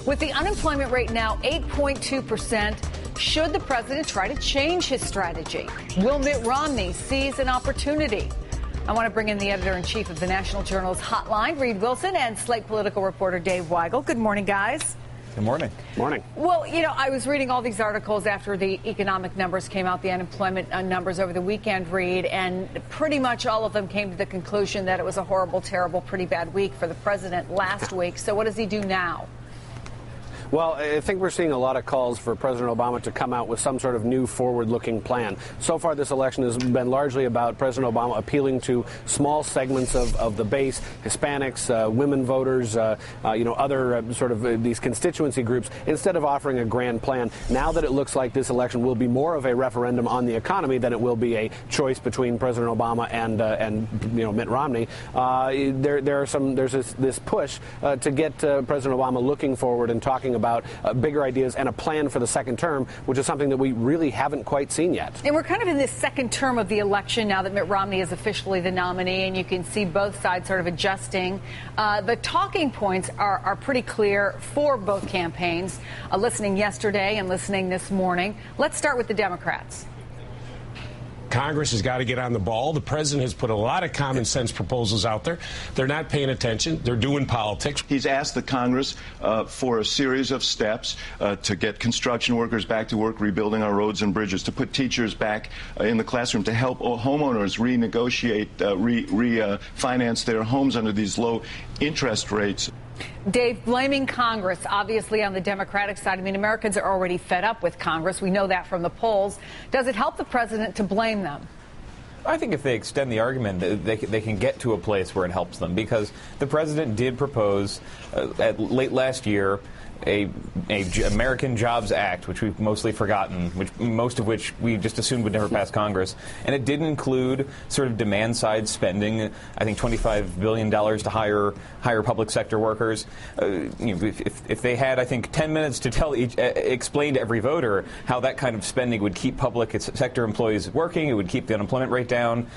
With the unemployment rate now 8.2%, should the president try to change his strategy? Will Mitt Romney seize an opportunity? I want to bring in the editor-in-chief of the National Journal's Hotline, Reed Wilson, and Slate political reporter Dave Weigel. Good morning, guys. Good morning. Morning. Well, you know, I was reading all these articles after the economic numbers came out, the unemployment numbers over the weekend, Reed, and pretty much all of them came to the conclusion that it was a horrible, terrible, pretty bad week for the president last week. So what does he do now? Well, I think we're seeing a lot of calls for President Obama to come out with some sort of new forward-looking plan. So far, this election has been largely about President Obama appealing to small segments of the base, Hispanics, women voters, other sort of these constituency groups, instead of offering a grand plan. Now that it looks like this election will be more of a referendum on the economy than it will be a choice between President Obama and Mitt Romney, there's this push to get President Obama looking forward and talking about bigger ideas and a plan for the second term, which is something that we really haven't quite seen yet. And we're kind of in this second term of the election now that Mitt Romney is officially the nominee, and you can see both sides sort of adjusting. The talking points are pretty clear for both campaigns, listening yesterday and listening this morning. Let's start with the Democrats. Congress has got to get on the ball. The president has put a lot of common sense proposals out there. They're not paying attention. They're doing politics. He's asked the Congress for a series of steps to get construction workers back to work, rebuilding our roads and bridges, to put teachers back in the classroom, to help homeowners renegotiate, refinance their homes under these low interest rates. Dave, blaming Congress, obviously on the Democratic side. I mean, Americans are already fed up with Congress. We know that from the polls. Does it help the president to blame them? I think if they extend the argument, they can get to a place where it helps them, because the president did propose late last year a American Jobs Act, which we've mostly forgotten, most of which we just assumed would never pass Congress. And it didn't include sort of demand-side spending, I think $25 billion to hire public sector workers. If they had, I think, 10 minutes to explain to every voter how that kind of spending would keep public sector employees working, it would keep the unemployment rate down,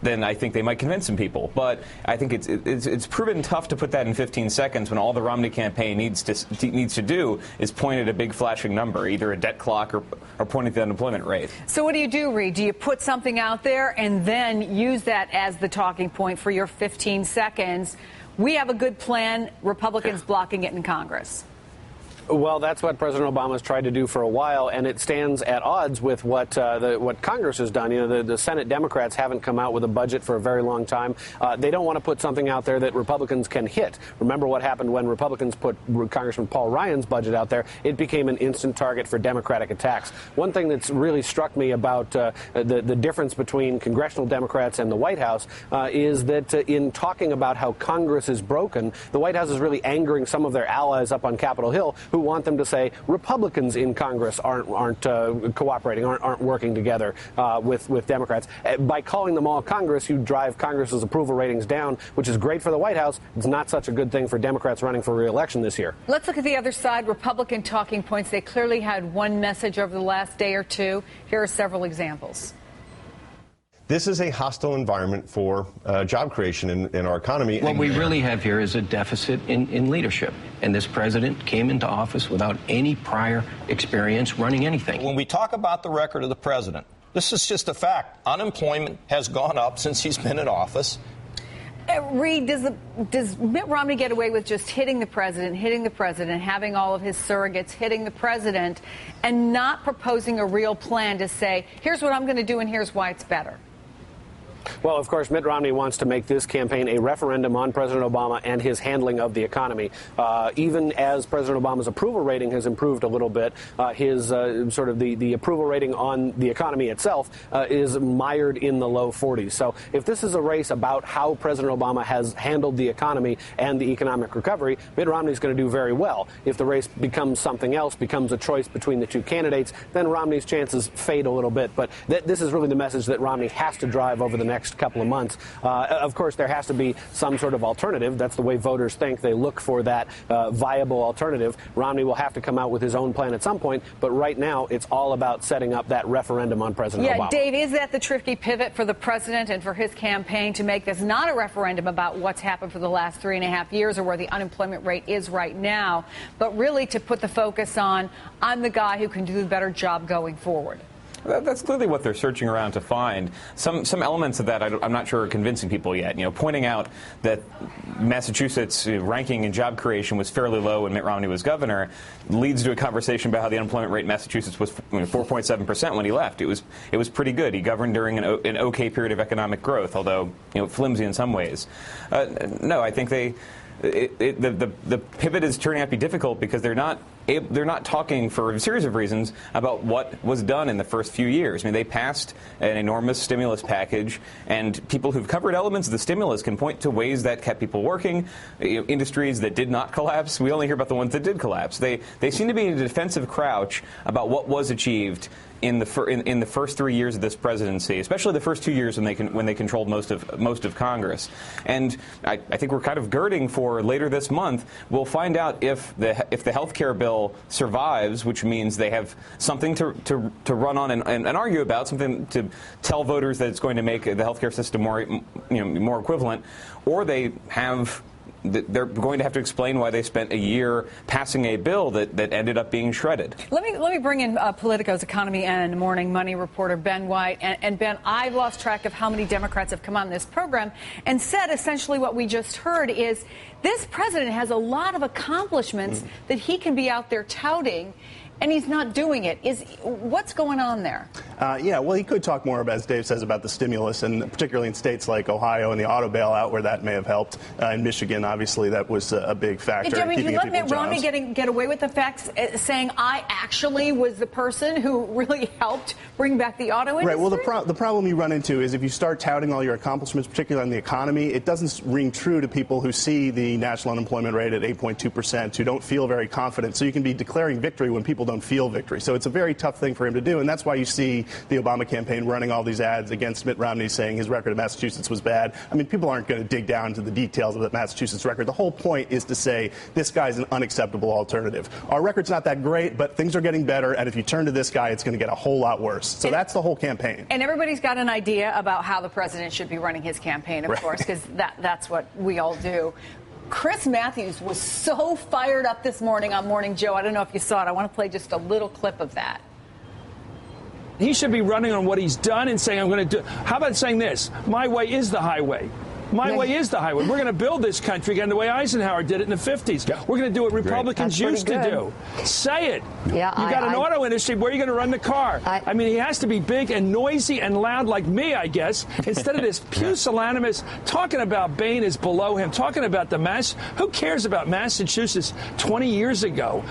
then I think they might convince some people. But I think it's proven tough to put that in 15 seconds when all the Romney campaign needs to do is point at a big flashing number, either a debt clock or point at the unemployment rate. So what do you do, Reed? Do you put something out there and then use that as the talking point for your 15 seconds? We have a good plan, Republicans blocking it in Congress. Well, that's what President Obama's tried to do for a while, and it stands at odds with what Congress has done. You know, the Senate Democrats haven't come out with a budget for a very long time. They don't want to put something out there that Republicans can hit. Remember what happened when Republicans put Congressman Paul Ryan's budget out there? It became an instant target for Democratic attacks. One thing that's really struck me about the difference between congressional Democrats and the White House is that in talking about how Congress is broken, the White House is really angering some of their allies up on Capitol Hill who want them to say Republicans in Congress aren't cooperating, aren't working together with Democrats. By calling them all Congress, you drive Congress's approval ratings down, which is great for the White House. It's not such a good thing for Democrats running for re-election this year. Let's look at the other side. Republican talking points. They clearly had one message over the last day or two. Here are several examples. This is a hostile environment for job creation in our economy. What we really have here is a deficit in leadership. And this president came into office without any prior experience running anything. When we talk about the record of the president, this is just a fact. Unemployment has gone up since he's been in office. Reed, does Mitt Romney get away with just hitting the president, having all of his surrogates hitting the president, and not proposing a real plan to say, here's what I'm going to do and here's why it's better? Well, of course, Mitt Romney wants to make this campaign a referendum on President Obama and his handling of the economy. Even as President Obama's approval rating has improved a little bit, his sort of the approval rating on the economy itself is mired in the low 40s. So if this is a race about how President Obama has handled the economy and the economic recovery, Mitt Romney's going to do very well. If the race becomes something else, becomes a choice between the two candidates, then Romney's chances fade a little bit. But this is really the message that Romney has to drive over the next couple of months. Of course, there has to be some sort of alternative. That's the way voters think. They look for that viable alternative. Romney will have to come out with his own plan at some point, but right now it's all about setting up that referendum on President Obama. Dave, is that the tricky pivot for the president and for his campaign to make this not a referendum about what's happened for the last 3.5 years or where the unemployment rate is right now, but really to put the focus on, I'm the guy who can do a better job going forward? That's clearly what they're searching around to find. Some elements of that I'm not sure are convincing people yet. Pointing out that Massachusetts' ranking in job creation was fairly low when Mitt Romney was governor leads to a conversation about how the unemployment rate in Massachusetts was 4.7% when he left. It was pretty good. He governed during an okay period of economic growth, although flimsy in some ways. No, I think the pivot is turning out to be difficult because they're not talking, for a series of reasons, about what was done in the first few years. I mean, they passed an enormous stimulus package, and people who've covered elements of the stimulus can point to ways that kept people working, industries that did not collapse. We only hear about the ones that did collapse. They seem to be in a defensive crouch about what was achieved in the first 3 years of this presidency, especially the first 2 years when they controlled most of Congress. And I think we're kind of girding for later this month. We'll find out if the health care bill survives, which means they have something to run on and argue about, something to tell voters that it's going to make the health care system more equivalent, or they're going to have to explain why they spent a year passing a bill that ended up being shredded. Let me bring in Politico's economy and morning money reporter Ben White. And Ben, I've lost track of how many Democrats have come on this program and said essentially what we just heard is this president has a lot of accomplishments that he can be out there touting, and he's not doing it. What's going on there? Well, he could talk more about, as Dave says, about the stimulus, and particularly in states like Ohio and the auto bailout, where that may have helped. In Michigan, obviously, that was a big factor. I mean, you let Mitt Romney get away with the facts, saying I actually was the person who really helped bring back the auto industry? Right. Well, the problem you run into is if you start touting all your accomplishments, particularly on the economy, it doesn't ring true to people who see the national unemployment rate at 8.2%, who don't feel very confident. So you can be declaring victory when people don't feel victory. So it's a very tough thing for him to do, and that's why you see the Obama campaign running all these ads against Mitt Romney saying his record in Massachusetts was bad. I mean, people aren't going to dig down to the details of the Massachusetts record. The whole point is to say this guy's an unacceptable alternative. Our record's not that great, but things are getting better, and if you turn to this guy, it's going to get a whole lot worse. So that's the whole campaign. And everybody's got an idea about how the president should be running his campaign, of course, because that's what we all do. Chris Matthews was so fired up this morning on Morning Joe. I don't know if you saw it. I want to play just a little clip of that. He should be running on what he's done and saying, I'm going to do. How about saying this? My way is the highway. My way is the highway. We're going to build this country again the way Eisenhower did it in the 50s. We're going to do what Republicans used to do. Say it. Yeah, you got an auto industry. Where are you going to run the car? I mean, he has to be big and noisy and loud like me, I guess, instead of this pusillanimous talking about Bain is below him, talking about who cares about Massachusetts 20 years ago?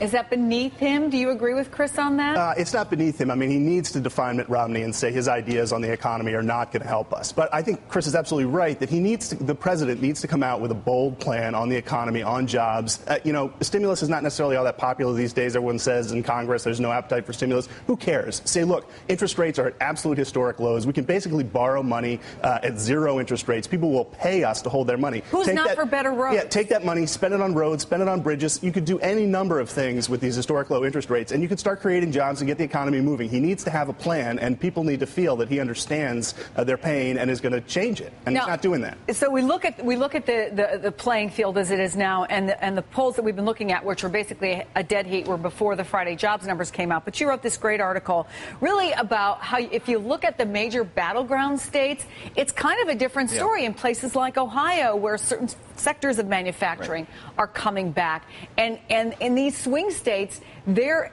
Is that beneath him? Do you agree with Chris on that? It's not beneath him. I mean, he needs to define Mitt Romney and say his ideas on the economy are not going to help us. But I think Chris is absolutely right that the president needs to come out with a bold plan on the economy, on jobs. Stimulus is not necessarily all that popular these days. Everyone says in Congress there's no appetite for stimulus. Who cares? Say, look, interest rates are at absolute historic lows. We can basically borrow money at zero interest rates. People will pay us to hold their money. Who's not for better roads? Yeah, take that money, spend it on roads, spend it on bridges. You could do any number of things with these historic low interest rates, and you can start creating jobs and get the economy moving. He needs to have a plan, and people need to feel that he understands their pain and is going to change it. And he's not doing that. So we look at the playing field as it is now, and the polls that we've been looking at, which were basically a dead heat, were before the Friday jobs numbers came out. But you wrote this great article, really about how if you look at the major battleground states, it's kind of a different story in places like Ohio, where certain sectors of manufacturing are coming back, and in these swing states, their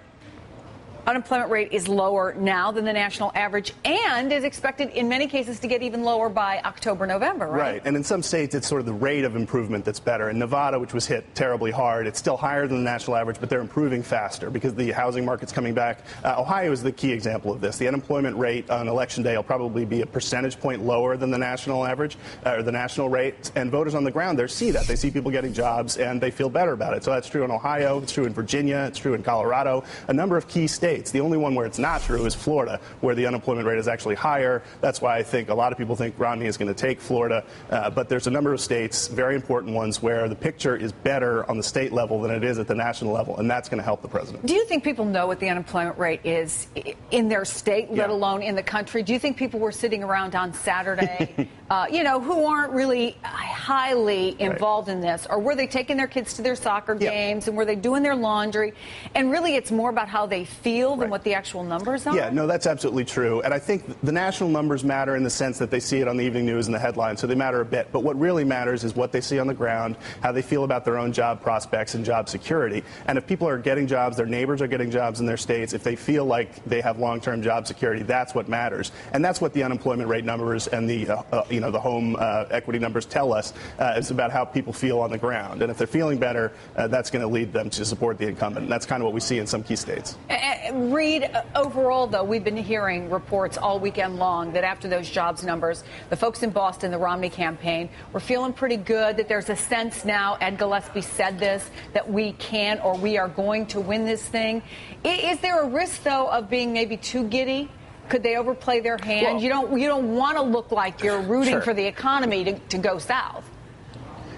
unemployment rate is lower now than the national average and is expected in many cases to get even lower by October, November, right? Right. And in some states, it's sort of the rate of improvement that's better. In Nevada, which was hit terribly hard, it's still higher than the national average, but they're improving faster because the housing market's coming back. Ohio is the key example of this. The unemployment rate on Election Day will probably be a percentage point lower than the national average or the national rate. And voters on the ground there see that. They see people getting jobs and they feel better about it. So that's true in Ohio. It's true in Virginia. It's true in Colorado. A number of key states. states. The only one where it's not true is Florida, where the unemployment rate is actually higher. That's why I think a lot of people think Romney is going to take Florida. But there's a number of states, very important ones, where the picture is better on the state level than it is at the national level, and that's going to help the president. Do you think people know what the unemployment rate is in their state, let alone in the country? Do you think people were sitting around on Saturday, who aren't really highly involved in this? Or were they taking their kids to their soccer games, and were they doing their laundry? And really, it's more about how they feel than what the actual numbers are? Yeah, no, that's absolutely true. And I think the national numbers matter in the sense that they see it on the evening news and the headlines, so they matter a bit. But what really matters is what they see on the ground, how they feel about their own job prospects and job security. And if people are getting jobs, their neighbors are getting jobs in their states, if they feel like they have long-term job security, that's what matters. And that's what the unemployment rate numbers and the home equity numbers tell us. It's about how people feel on the ground. And if they're feeling better, that's going to lead them to support the incumbent. And that's kind of what we see in some key states. Reid, overall, though, we've been hearing reports all weekend long that after those jobs numbers, the folks in Boston, the Romney campaign, were feeling pretty good, that there's a sense now, Ed Gillespie said this, that we can or we are going to win this thing. Is there a risk, though, of being maybe too giddy? Could they overplay their hand? Well, you don't want to look like you're rooting for the economy to go south.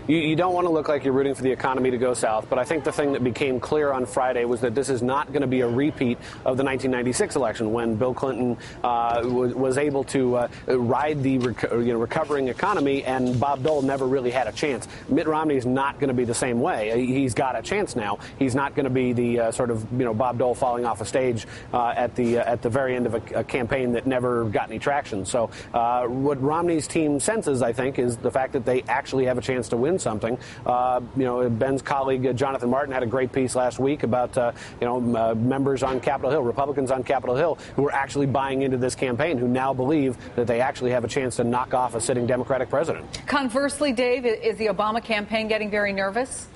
You don't want to look like you're rooting for the economy to go south, but I think the thing that became clear on Friday was that this is not going to be a repeat of the 1996 election when Bill Clinton was able to ride the recovering economy, and Bob Dole never really had a chance. Mitt Romney is not going to be the same way. He's got a chance now. He's not going to be the Bob Dole falling off a stage at the very end of a campaign that never got any traction. So what Romney's team senses, I think, is the fact that they actually have a chance to win something. Ben's colleague Jonathan Martin had a great piece last week about members on Capitol Hill, Republicans on Capitol Hill, who are actually buying into this campaign, who now believe that they actually have a chance to knock off a sitting Democratic president. Conversely, Dave, is the Obama campaign getting very nervous?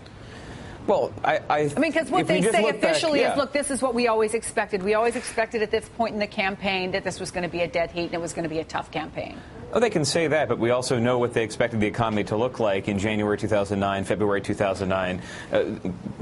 Well, I mean, because what they say officially is, look, this is what we always expected. We always expected at this point in the campaign that this was going to be a dead heat and it was going to be a tough campaign. Oh, they can say that, but we also know what they expected the economy to look like in January 2009, February 2009.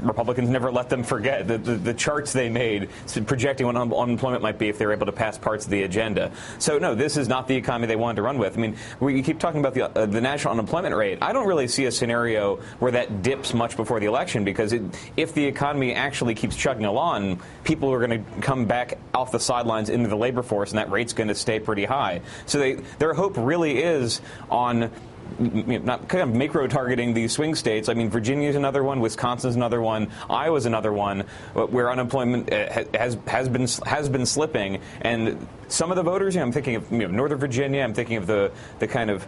Republicans never let them forget the charts they made projecting what unemployment might be if they were able to pass parts of the agenda. So, no, this is not the economy they wanted to run with. I mean, we keep talking about the national unemployment rate. I don't really see a scenario where that dips much before the election because if the economy actually keeps chugging along, people are going to come back off the sidelines into the labor force, and that rate's going to stay pretty high. So their hope really is on not kind of macro-targeting these swing states. I mean, Virginia's another one, Wisconsin's another one, Iowa's another one, where unemployment has been slipping. And some of the voters, I'm thinking of Northern Virginia, I'm thinking of the kind of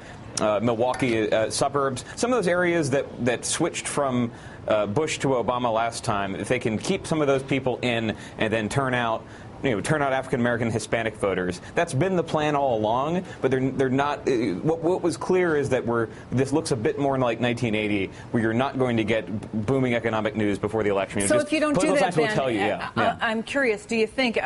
Milwaukee suburbs, some of those areas that switched from Bush to Obama last time. If they can keep some of those people in and then turn out African-American Hispanic voters. That's been the plan all along, but they're not. What was clear is that this looks a bit more like 1980, where you're not going to get booming economic news before the election. So if you don't do that, Ben, I'm curious, do you think,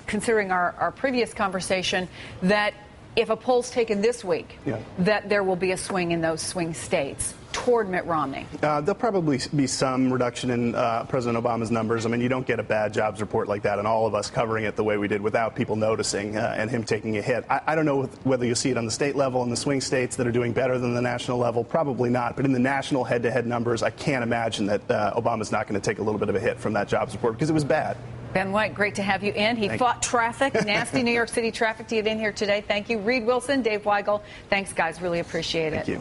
considering our previous conversation, that if a poll's taken this week, that there will be a swing in those swing states toward Mitt Romney? There'll probably be some reduction in President Obama's numbers. I mean, you don't get a bad jobs report like that and all of us covering it the way we did without people noticing and him taking a hit. I don't know whether you see it on the state level in the swing states that are doing better than the national level. Probably not. But in the national head-to-head numbers, I can't imagine that Obama's not going to take a little bit of a hit from that jobs report because it was bad. Ben White, great to have you in. He fought traffic, nasty New York City traffic to get in here today. Thank you. Reid Wilson, Dave Weigel. Thanks, guys. Really appreciate it. Thank you.